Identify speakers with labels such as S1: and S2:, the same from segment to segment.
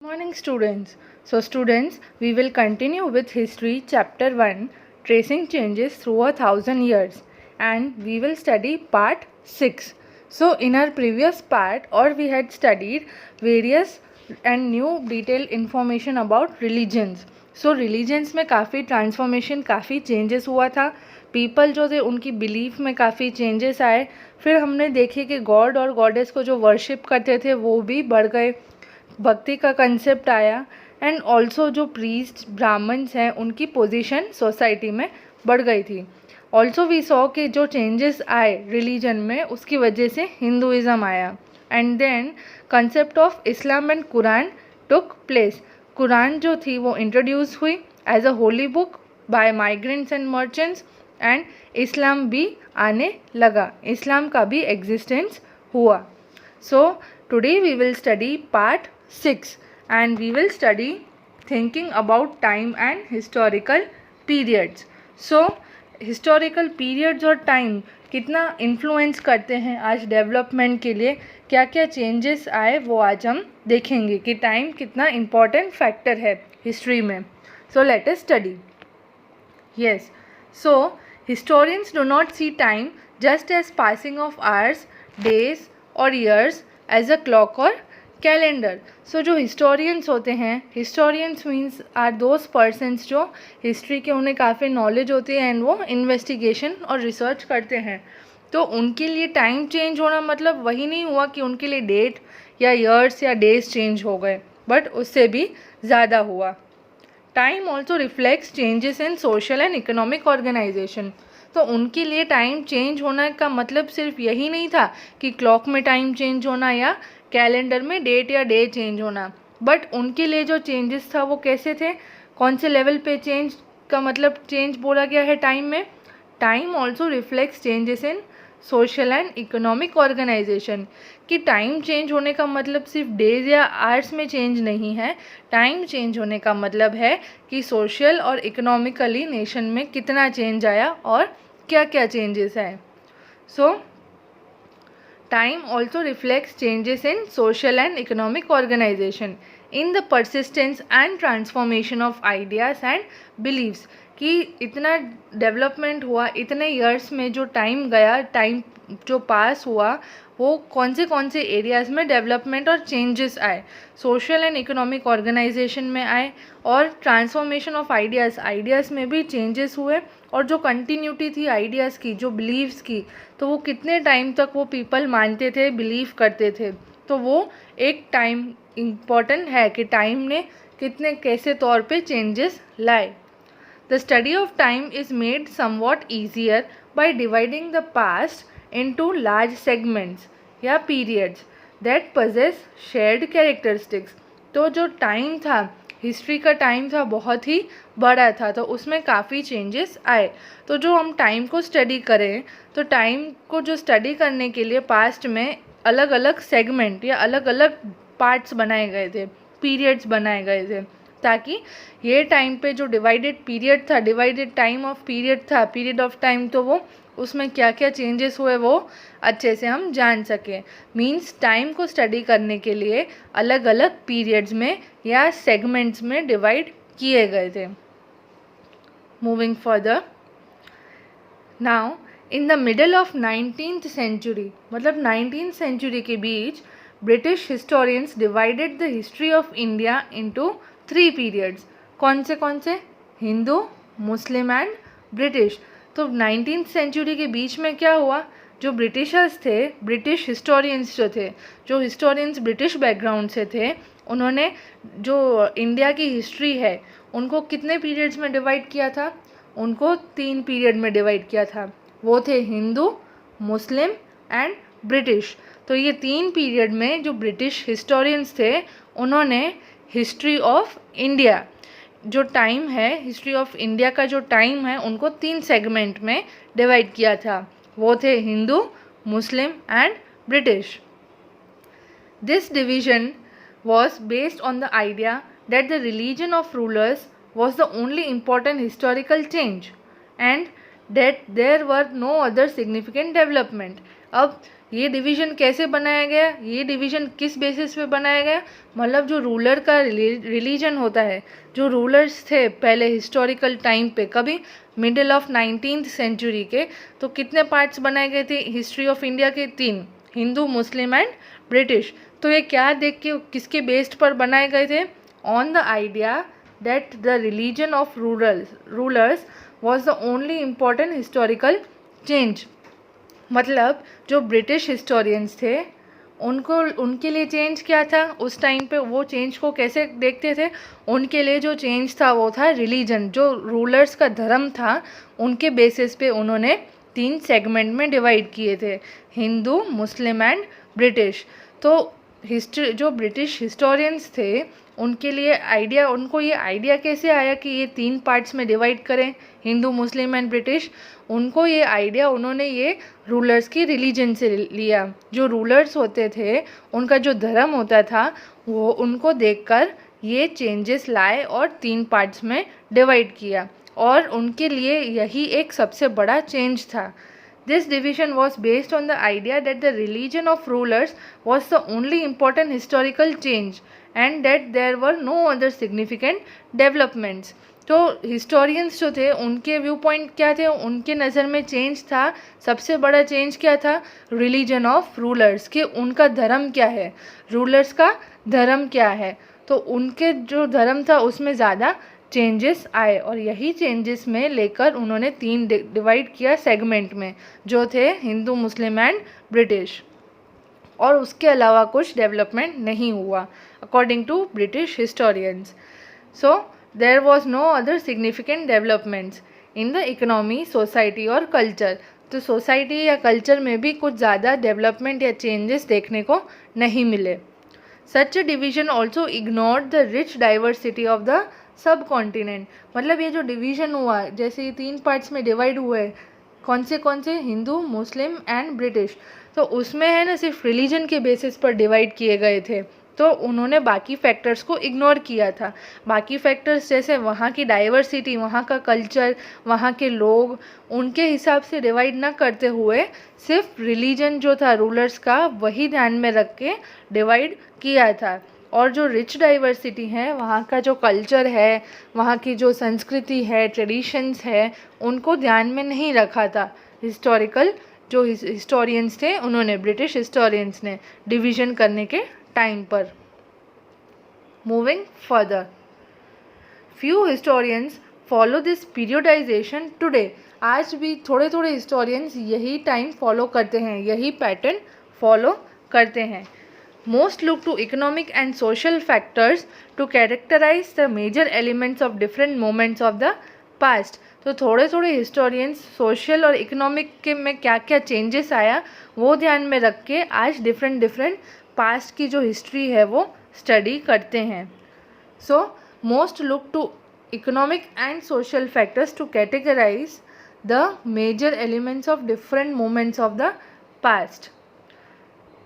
S1: Morning students. So students, we will continue with history chapter 1 tracing changes through 1,000 years and we will study part 6. So in our previous part we had studied various and new detailed information about religions. So religions में काफ़ी transformation काफ़ी changes हुआ था. People जो थे उनकी belief में काफ़ी चेंजेस आए. फिर हमने देखे कि गॉड और गॉडेस को जो वर्शिप करते थे वो भी बढ़ गए. भक्ति का कंसेप्ट आया एंड ऑल्सो जो प्रीस्ट ब्राह्मण्स हैं उनकी पोजीशन सोसाइटी में बढ़ गई थी. ऑल्सो वी सॉ कि जो चेंजेस आए रिलीजन में उसकी वजह से हिंदुज़म आया and then concept of Islam and Quran took place. Quran जो थी वो इंट्रोड्यूस हुई as a holy book by migrants and merchants and Islam भी आने लगा. इस्लाम का भी एग्जिस्टेंस हुआ. So today we will study part 6 and we will study thinking about time and historical periods. So historical periods और time कितना influence करते हैं आज डेवलपमेंट के लिए, क्या क्या चेंजेस आए वो आज हम देखेंगे कि टाइम कितना इम्पॉर्टेंट फैक्टर है हिस्ट्री में. So let us study. Yes, so historians do not see time just as passing of hours, days और years as a clock और कैलेंडर. सो जो हिस्टोरियंस होते हैं, historians means are those persons जो history के उन्हें काफ़ी नॉलेज होती है एंड वो इन्वेस्टिगेशन और रिसर्च करते हैं. तो उनके लिए टाइम चेंज होना मतलब वही नहीं हुआ कि उनके लिए डेट या ईयर्स या डेज चेंज हो गए, बट उससे भी ज़्यादा हुआ. Time also reflects changes in social and economic organisation. तो उनके लिए टाइम चेंज होने का मतलब सिर्फ यही नहीं था कि क्लॉक में टाइम चेंज होना या कैलेंडर में डेट या डे चेंज होना, बट उनके लिए जो चेंजेस था वो कैसे थे, कौन से लेवल पे चेंज का मतलब चेंज बोला गया है टाइम में. Time also reflects changes in social and economic organisation. कि टाइम चेंज होने का मतलब सिर्फ डेज या आवर्स में चेंज नहीं है. टाइम चेंज होने का मतलब है कि सोशल और इकोनॉमिकली नेशन में कितना चेंज आया और क्या क्या चेंजेस आए. सो time also reflects changes in social and economic organization in the persistence and transformation of ideas and beliefs. कि इतना डेवलपमेंट हुआ, इतने ईयर्स में जो टाइम गया, टाइम जो पास हुआ वो कौन से एरियाज़ में डेवलपमेंट और चेंजेस आए, सोशल एंड इकोनॉमिक ऑर्गेनाइजेशन में आए और ट्रांसफॉर्मेशन ऑफ आइडियाज़ में भी चेंजेस हुए. और जो कंटिन्यूटी थी आइडियाज़ की, जो बिलीव्स की, तो वो कितने टाइम तक वो पीपल मानते थे, बिलीव करते थे. तो वो एक टाइम इम्पॉर्टेंट है कि टाइम ने कितने कैसे तौर पे चेंजेस लाए. The study of time is made somewhat easier by dividing the past into large segments या periods that possess shared characteristics. तो जो टाइम था, हिस्ट्री का टाइम था, बहुत ही बड़ा था, तो उसमें काफ़ी चेंजेस आए. तो जो हम टाइम को स्टडी करें, तो टाइम को जो स्टडी करने के लिए पास्ट में अलग अलग सेगमेंट या अलग अलग पार्ट्स बनाए गए थे, पीरियड्स बनाए गए थे, ताकि ये टाइम पे जो डिवाइडेड पीरियड था, डिवाइडेड टाइम ऑफ पीरियड था, पीरियड ऑफ टाइम, तो वो उसमें क्या क्या चेंजेस हुए वो अच्छे से हम जान सकें. मींस टाइम को स्टडी करने के लिए अलग अलग पीरियड्स में या सेगमेंट्स में डिवाइड किए गए थे. Moving further, now in the middle of 19th century, मतलब 19th सेंचुरी के बीच British historians divided the history of India into 3 periods. कौन से? Hindu, Muslim and British. तो 19th सेंचुरी के बीच में क्या हुआ, जो ब्रिटिशर्स थे, ब्रिटिश हिस्टोरियंस जो थे, जो हिस्टोरियंस ब्रिटिश बैकग्राउंड से थे, उन्होंने जो इंडिया की हिस्ट्री है उनको कितने पीरियड्स में डिवाइड किया था, उनको 3 पीरियड में डिवाइड किया था. वो थे हिंदू, मुस्लिम एंड ब्रिटिश. तो ये 3 पीरियड में जो ब्रिटिश हिस्टोरियंस थे उन्होंने हिस्ट्री ऑफ इंडिया जो टाइम है, हिस्ट्री ऑफ इंडिया का जो टाइम है, उनको 3 सेगमेंट में डिवाइड किया था. वो थे Hindu, Muslim and British. This division was based on the idea that the religion of rulers was the only important historical change and that there were no other significant development. अब ये division कैसे बनाया गया, ये डिवीज़न किस basis पे बनाया गया, मतलब जो रूलर का रिलीजन होता है, जो रूलर्स थे पहले हिस्टोरिकल टाइम पे, कभी मिडिल ऑफ 19th सेंचुरी के, तो कितने पार्ट्स बनाए गए थे हिस्ट्री ऑफ इंडिया के? 3, हिंदू, मुस्लिम एंड ब्रिटिश। तो ये क्या देख के किसके बेस्ड पर बनाए गए थे? On the idea that the religion of rulers was the only important historical change. मतलब जो ब्रिटिश हिस्टोरियंस थे उनको, उनके लिए चेंज क्या था उस टाइम पे, वो चेंज को कैसे देखते थे? उनके लिए जो चेंज था वो था रिलीजन, जो रूलर्स का धर्म था उनके बेसिस पे उन्होंने 3 सेगमेंट में डिवाइड किए थे, हिंदू, मुस्लिम एंड ब्रिटिश। तो हिस्ट्री, जो ब्रिटिश हिस्टोरियंस थे उनके लिए आइडिया, उनको ये आइडिया कैसे आया कि ये 3 पार्ट्स में डिवाइड करें, हिंदू, मुस्लिम एंड ब्रिटिश? उनको ये आइडिया, उन्होंने ये रूलर्स की रिलीजन से लिया। जो रूलर्स होते थे उनका जो धर्म होता था वो उनको देखकर ये चेंजेस लाए और 3 पार्ट्स में डिवाइड किया, और उनके लिए यही एक सबसे बड़ा चेंज था। This division was based on the idea that the religion of rulers was the only important historical change and that there were no other significant developments. तो हिस्टोरियंस जो थे उनके व्यू पॉइंट क्या थे, उनके नज़र में चेंज था, सबसे बड़ा चेंज क्या था? रिलीजन ऑफ रूलर्स, कि उनका धर्म क्या है, रूलर्स का धर्म क्या है। तो उनके जो धर्म था उसमें ज़्यादा चेंजेस आए, और यही चेंजेस में लेकर उन्होंने 3 डिवाइड किया सेगमेंट में, जो थे हिंदू, मुस्लिम एंड ब्रिटिश। और उसके अलावा कुछ डेवलपमेंट नहीं हुआ according to British historians. So there was no other significant developments in the economy, society और कल्चर। तो सोसाइटी या कल्चर में भी कुछ ज़्यादा डेवलपमेंट या चेंजेस देखने को नहीं मिले। Such a division also ignored the rich diversity of the subcontinent. मतलब ये जो डिवीज़न हुआ, जैसे ये 3 पार्ट्स में डिवाइड हुए, कौन से? Hindu, Muslim and British. तो उसमें है ना सिर्फ रिलीजन के बेसिस पर डिवाइड किए गए थे, तो उन्होंने बाकी फैक्टर्स को इग्नोर किया था। बाकी फैक्टर्स जैसे वहाँ की डाइवर्सिटी, वहाँ का कल्चर, वहाँ के लोग, उनके हिसाब से डिवाइड ना करते हुए सिर्फ रिलीजन जो था रूलर्स का वही ध्यान में रख के डिवाइड किया था। और जो रिच डाइवर्सिटी है, वहाँ का जो कल्चर है, वहाँ की जो संस्कृति है, ट्रेडिशंस है, उनको ध्यान में नहीं रखा था हिस्टोरिकल जो हिस्टोरियंस थे उन्होंने, ब्रिटिश हिस्टोरियंस ने डिवीज़न करने के टाइम पर। Moving further, few historians follow this periodisation today. आज भी थोड़े थोड़े हिस्टोरियंस यही टाइम फॉलो करते हैं, यही पैटर्न फॉलो करते हैं। Most look to economic and social factors to characterize the major elements of different moments of the past. तो थोड़े थोड़े हिस्टोरियंस सोशल और इकोनॉमिक के में क्या क्या चेंजेस आया वो ध्यान में रख के आज डिफरेंट पास्ट की जो हिस्ट्री है वो स्टडी करते हैं। So most look to economic and social factors to categorise the major elements of different moments of the past.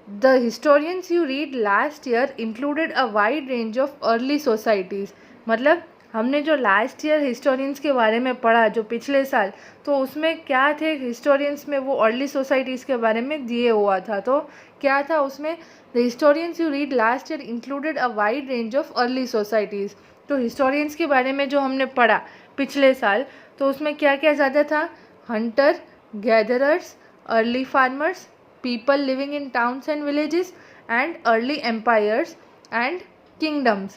S1: The historians you read last year included a wide range of early societies. मतलब हमने जो last year historians के बारे में पढ़ा, जो पिछले साल, तो उसमें क्या थे हिस्टोरियंस में, वो अर्ली सोसाइटीज़ के बारे में दिए हुआ था। तो क्या था उसमें? The historians you read last year included a wide range of early societies. तो हिस्टोरियंस के बारे में जो हमने पढ़ा पिछले साल, तो उसमें क्या क्या ज़्यादा था? Hunter gatherers, early farmers, people living in towns and villages, and early empires and kingdoms।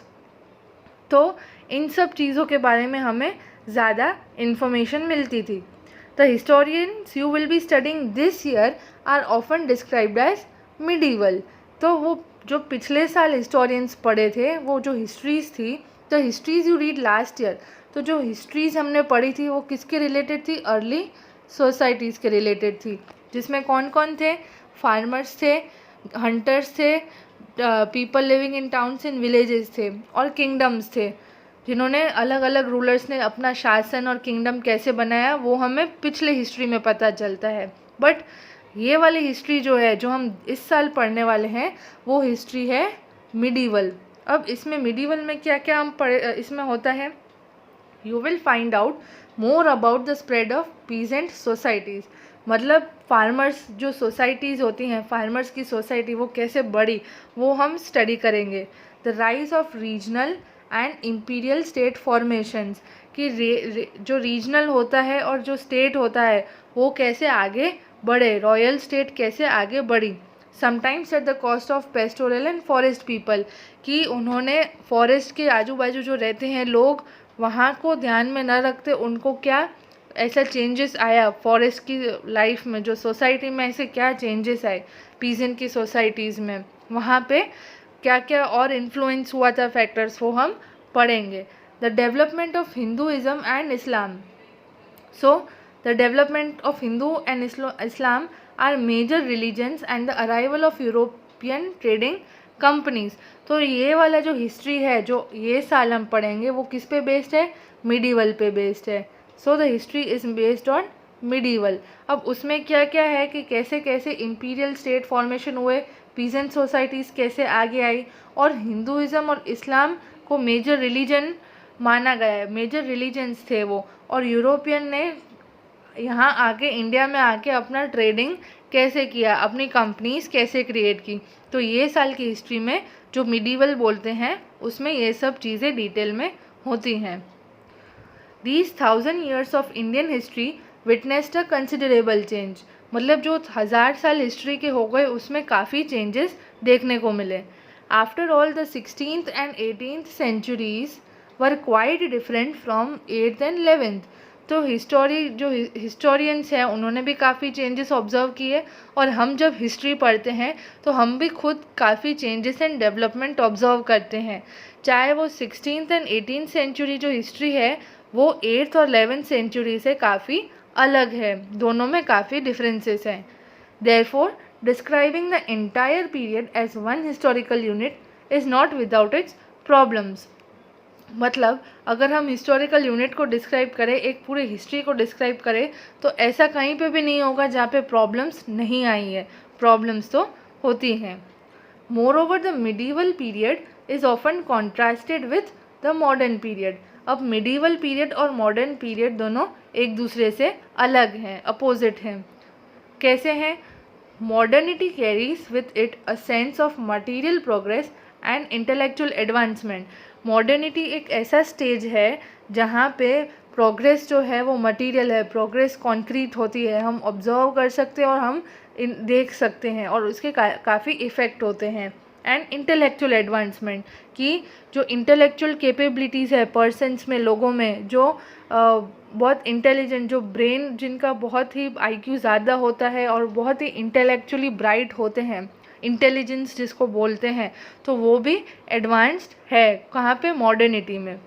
S1: तो इन सब चीज़ों के बारे में हमें ज़्यादा इन्फॉर्मेशन मिलती थी। The historians you will be studying this year are often described as medieval. तो वो जो पिछले साल हिस्टोरियंस पढ़े थे, वो जो हिस्ट्रीज़ थी, तो histories you read last year, तो जो हिस्ट्रीज़ हमने पढ़ी थी वो किसके रिलेटेड थी? अर्ली सोसाइटीज़ के रिलेटेड थी, जिसमें कौन कौन थे? फार्मर्स थे, हंटर्स थे, people living in towns and villages थे, और किंगडम्स थे, जिन्होंने अलग अलग रूलर्स ने अपना शासन और किंगडम कैसे बनाया वो हमें पिछले हिस्ट्री में पता चलता है। बट ये वाली हिस्ट्री जो है, जो हम इस साल पढ़ने वाले हैं, वो हिस्ट्री है मिडीवल। अब इसमें मिडीवल में क्या क्या हम इसमें होता है? You will find out more about the spread of peasant societies. मतलब फार्मर्स जो सोसाइटीज़ होती हैं, फार्मर्स की सोसाइटी वो कैसे बढ़ी वो हम स्टडी करेंगे। The rise of regional and imperial state formations, कि जो रीजनल होता है और जो स्टेट होता है वो कैसे आगे बढ़े, रॉयल स्टेट कैसे आगे बढ़ी। Sometimes at the cost of pastoral and forest people, कि उन्होंने फॉरेस्ट के आजू बाजू जो रहते हैं लोग वहाँ को ध्यान में न रखते, उनको क्या ऐसा चेंजेस आया फॉरेस्ट की लाइफ में, जो सोसाइटी में ऐसे क्या चेंजेस आए पीजेंट की सोसाइटीज़ में, वहाँ पे क्या क्या और इन्फ्लुएंस हुआ था फैक्टर्स, वो हम पढ़ेंगे। The development of Hinduism and Islam, so the development of Hindu and Islam are major religions and the arrival of European trading companies. तो ये वाला जो हिस्ट्री है जो ये साल हम पढ़ेंगे वो किस पे बेस्ड है, मिडीवल पे बेस्ड है। So the history is based on medieval. अब उसमें क्या क्या है कि कैसे कैसे इम्पीरियल स्टेट फॉर्मेशन हुए, पीजेंट सोसाइटीज़ कैसे आगे आई, और हिंदुइज़्म और इस्लाम को मेजर रिलीजन माना गया है, मेजर रिलीजन्स थे वो, और यूरोपियन ने यहाँ आके इंडिया में आके अपना ट्रेडिंग कैसे किया, अपनी कंपनीज कैसे क्रिएट की। तो ये साल की हिस्ट्री में जो मिडीवल बोलते हैं उसमें ये सब चीज़ें डिटेल में होती हैं। These 1000 years of Indian history witnessed a considerable change, मतलब जो 1000 साल हिस्ट्री के हो गए उसमें काफ़ी चेंजेस देखने को मिले। After all, the 16th and 18th centuries were quite different from 8th and 11th। तो हिस्टोरियंस हैं उन्होंने भी काफ़ी चेंजेस ऑब्जर्व किए, और हम जब हिस्ट्री पढ़ते हैं तो हम भी खुद काफ़ी चेंजेस एंड डेवलपमेंट ऑब्जर्व करते हैं। चाहे वो 16th एंड 18th सेंचुरी जो हिस्ट्री है वो 8th और 11th सेंचुरी से काफ़ी अलग है, दोनों में काफ़ी डिफरेंसेस हैं। Therefore describing the entire period as one historical unit is not without its problems. मतलब अगर हम हिस्टोरिकल यूनिट को डिस्क्राइब करें, एक पूरी हिस्ट्री को डिस्क्राइब करें, तो ऐसा कहीं पे भी नहीं होगा जहाँ पे प्रॉब्लम्स नहीं आई है, प्रॉब्लम्स तो होती हैं। More over the medieval period is often contrasted with the modern period. अब मिडीवल पीरियड और मॉडर्न पीरियड दोनों एक दूसरे से अलग हैं, अपोजिट हैं। कैसे हैं? Modernity carries with it a sense of material progress and intellectual advancement. Modernity एक ऐसा स्टेज है जहाँ पे प्रोग्रेस जो है वो मटीरियल है, प्रोग्रेस कॉन्क्रीट होती है, हम ऑब्जर्व कर सकते हैं और हम देख सकते हैं, और उसके काफ़ी इफ़ेक्ट होते हैं। एंड इंटेलेक्चुअल एडवांसमेंट, कि जो इंटेलेक्चुअल कैपेबिलिटीज़ है पर्सन्स में, लोगों में, जो बहुत इंटेलिजेंट, जो ब्रेन जिनका बहुत ही IQ ज़्यादा होता है और बहुत ही इंटेलेक्चुअली ब्राइट होते हैं, इंटेलिजेंस जिसको बोलते हैं, तो वो भी एडवांस्ड है। कहाँ पे? मॉडर्निटी में।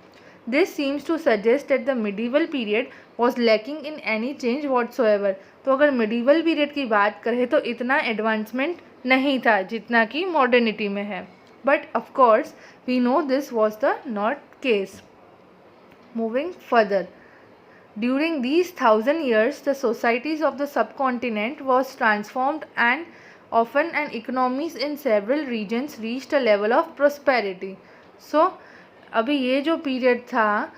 S1: This seems to suggest that the medieval period was lacking in any change whatsoever. तो अगर मिडीवल पीरियड की बात करें तो इतना एडवांसमेंट नहीं था जितना कि मॉडर्निटी में है, but of course we know this was the not case. Moving further, during these 1000 years the societies of the subcontinent was transformed and often and economies in several regions reached a level of prosperity। so अभी ये जो period था,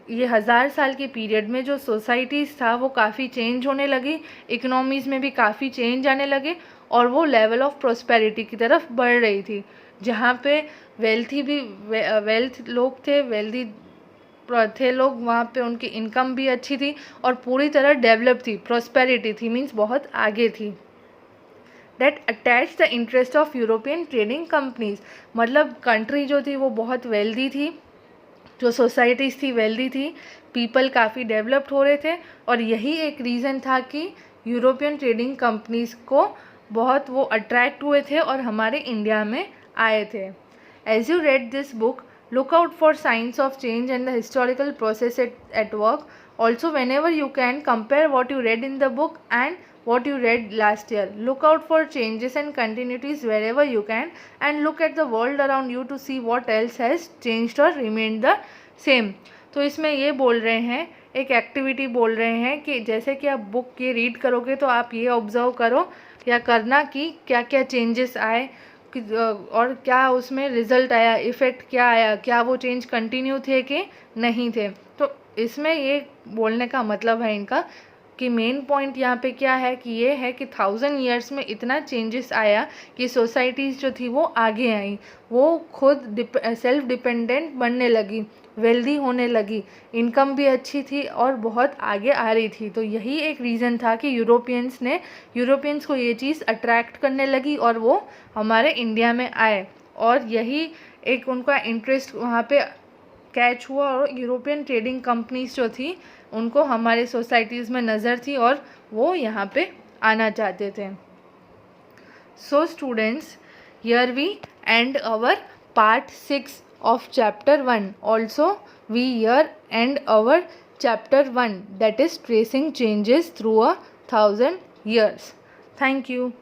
S1: ये 1000 साल के period में जो societies था वो काफ़ी चेंज होने लगी, इकोनॉमीज़ में भी काफ़ी चेंज आने लगे, और वो लेवल ऑफ प्रॉस्पेरिटी की तरफ बढ़ रही थी, जहाँ पे वेल्थ लोग थे, वेल्दी थे लोग, वहाँ पे उनकी इनकम भी अच्छी थी और पूरी तरह डेवलप थी, प्रॉस्पेरिटी थी, मीन्स बहुत आगे थी। That attach the interest of European trading companies, मतलब कंट्री जो थी वो बहुत वेल्दी थी, जो सोसाइटीज़ थी वेल्दी थी, पीपल काफ़ी डेवलप्ड हो रहे थे, और यही एक रीज़न था कि यूरोपियन ट्रेडिंग कंपनीज़ को बहुत वो अट्रैक्ट हुए थे और हमारे इंडिया में आए थे। As you read this book, look out for signs of change and the historical process at work. Also, whenever you can, compare what you read in the book and what you read last year. Look out for changes and continuities wherever you can, and look at the world around you to see what else has changed or remained the same. तो इसमें ये बोल रहे हैं, एक activity बोल रहे हैं कि जैसे कि आप बुक ये रीड करोगे तो आप ये ऑब्जर्व करो या करना कि क्या क्या चेंजेस आए और क्या उसमें रिज़ल्ट आया, इफ़ेक्ट क्या आया, क्या वो चेंज कंटिन्यू थे कि नहीं थे। तो इसमें ये बोलने का मतलब है इनका कि मेन पॉइंट यहाँ पे क्या है कि ये है कि 1000 ईयर्स में इतना चेंजेस आया कि सोसाइटीज़ जो थी वो आगे आई, वो खुद सेल्फ डिपेंडेंट बनने लगी, वेल्दी होने लगी, इनकम भी अच्छी थी और बहुत आगे आ रही थी। तो यही एक रीज़न था कि यूरोपियंस को ये चीज़ अट्रैक्ट करने लगी और वो हमारे इंडिया में आए, और यही एक उनका इंटरेस्ट वहाँ पे कैच हुआ और यूरोपियन ट्रेडिंग कंपनीज जो थी उनको हमारे सोसाइटीज़ में नज़र थी और वो यहाँ पे आना चाहते थे। So students, here we end our part 6 of chapter 1. Also we here end our chapter 1, that is tracing changes through 1000 years. Thank you.